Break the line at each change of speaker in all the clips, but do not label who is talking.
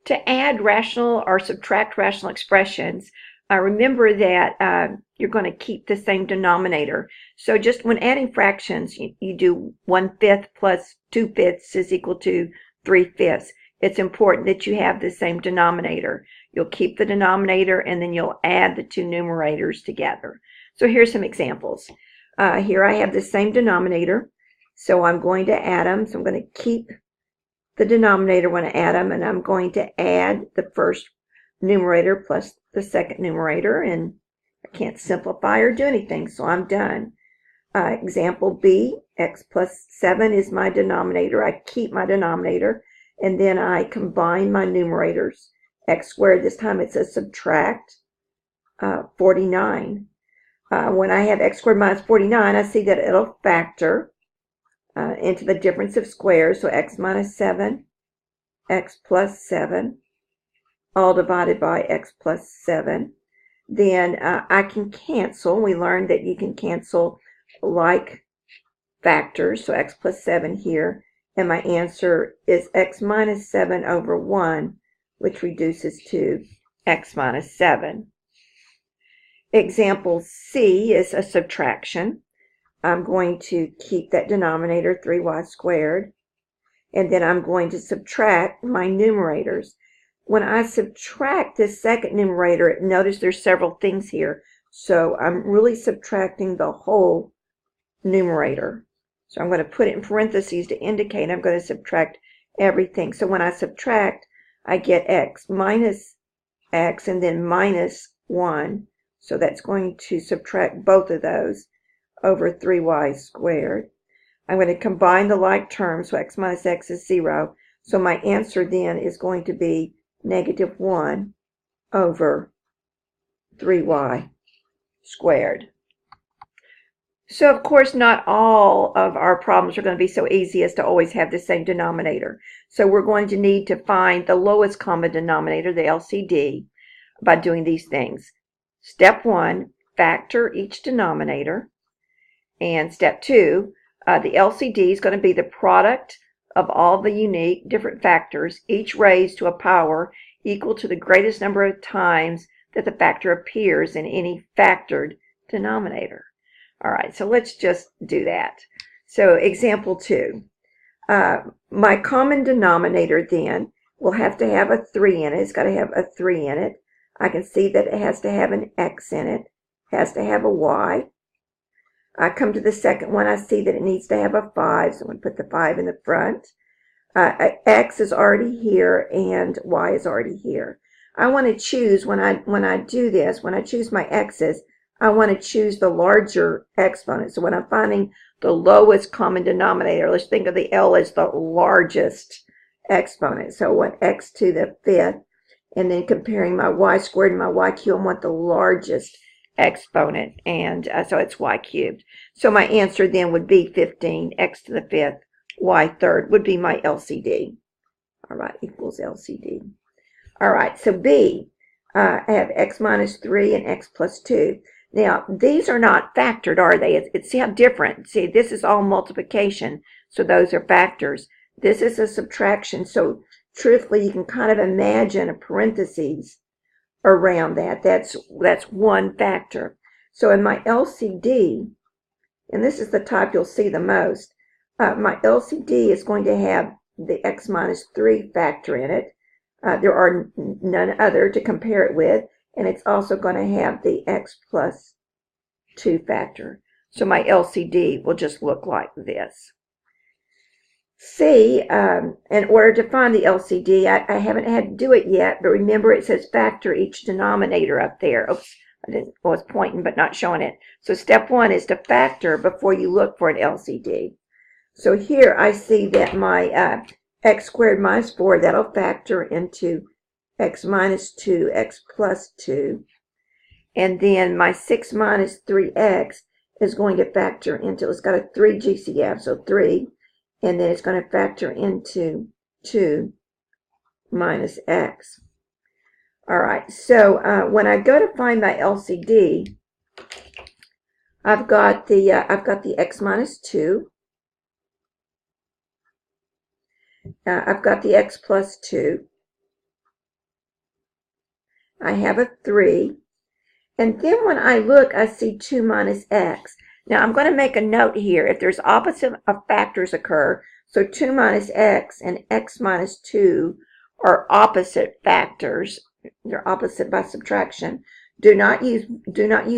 To add rational or subtract rational expressions, remember that you're going to keep the same denominator. So just when adding fractions, you do 1/5 plus 2/5 is equal to 3/5. It's important that you have the same denominator. You'll keep the denominator and then you'll add the two numerators together. So here's some examples. Here I have the same denominator, so I'm going to add them. So I'm going to keep the denominator when I add them, and I'm going to add the first numerator plus the second numerator, and I can't simplify or do anything, so I'm done. Example B, x plus 7 is my denominator. I keep my denominator, and then I combine my numerators. X squared, this time it says subtract 49. When I have x squared minus 49, I see that it'll factor into the difference of squares, so x minus 7, x plus 7, all divided by x plus 7. Then I can cancel. We learned that you can cancel like factors, so x plus 7 here, and my answer is x minus 7 over 1, which reduces to x minus 7. Example C is a subtraction. I'm going to keep that denominator, 3y squared, and then I'm going to subtract my numerators. When I subtract this second numerator, notice there's several things here, so I'm really subtracting the whole numerator. So I'm going to put it in parentheses to indicate I'm going to subtract everything. So when I subtract, I get x minus x and then minus 1. So that's going to subtract both of those over 3y squared. I'm going to combine the like terms, so x minus x is 0. So my answer then is going to be negative 1 over 3y squared. So of course not all of our problems are going to be so easy as to always have the same denominator. So we're going to need to find the lowest common denominator, the LCD, by doing these things. Step 1, factor each denominator. And step 2, the LCD is going to be the product of all the unique different factors, each raised to a power equal to the greatest number of times that the factor appears in any factored denominator. All right, so let's just do that. So example 2, my common denominator then will have to have a 3 in it. It's got to have a 3 in it. I can see that it has to have an x in it, has to have a y. I come to the second one, I see that it needs to have a 5, so I'm going to put the 5 in the front. X is already here and y is already here. I want to choose, when I do this, when I choose my x's, I want to choose the larger exponent. So when I'm finding the lowest common denominator, let's think of the L as the largest exponent. So I want x to the 5th, and then comparing my y squared and my y cubed, I want the largest exponent, and so it's y cubed. So my answer then would be 15, x to the 5th, y third would be my LCD. All right, equals LCD. All right, so B, I have x minus 3 and x plus 2. Now, these are not factored, are they? See how different. See, this is all multiplication, so those are factors. This is a subtraction, so truthfully, you can kind of imagine a parentheses around that. That's one factor. So in my LCD, and this is the type you'll see the most, my LCD is going to have the x minus 3 factor in it. There are none other to compare it with, and it's also going to have the x plus 2 factor. So my LCD will just look like this. C, in order to find the LCD, I haven't had to do it yet, but remember it says factor each denominator up there. Oops, I was pointing but not showing it. So step 1 is to factor before you look for an LCD. So here I see that my x squared minus 4, that'll factor into x minus 2, x plus 2. And then my 6 minus 3x is going to factor into, it's got a 3 GCF, so 3. And then it's going to factor into 2 minus x. All right, so when I go to find my LCD, I've got the x minus 2. I've got the x plus 2. I have a 3. And then when I look, I see 2 minus x. Now I'm going to make a note here. If there's opposite of factors occur, so 2 minus x and x minus 2 are opposite factors. They're opposite by subtraction. Do not use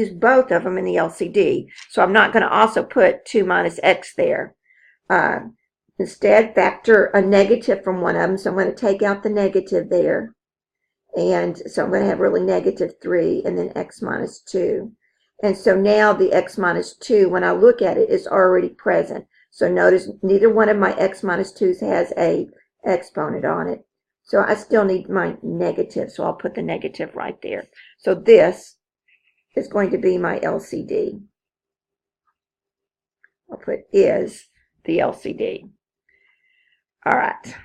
both of them in the LCD. So I'm not going to also put 2 minus x there. Instead, factor a negative from one of them. So I'm going to take out the negative there. And so I'm going to have really -3 and then x minus 2. And so now the x minus 2, when I look at it, is already present. So notice neither one of my x minus 2's has a exponent on it. So I still need my negative, so I'll put the negative right there. So this is going to be my LCD. I'll put is the LCD. All right.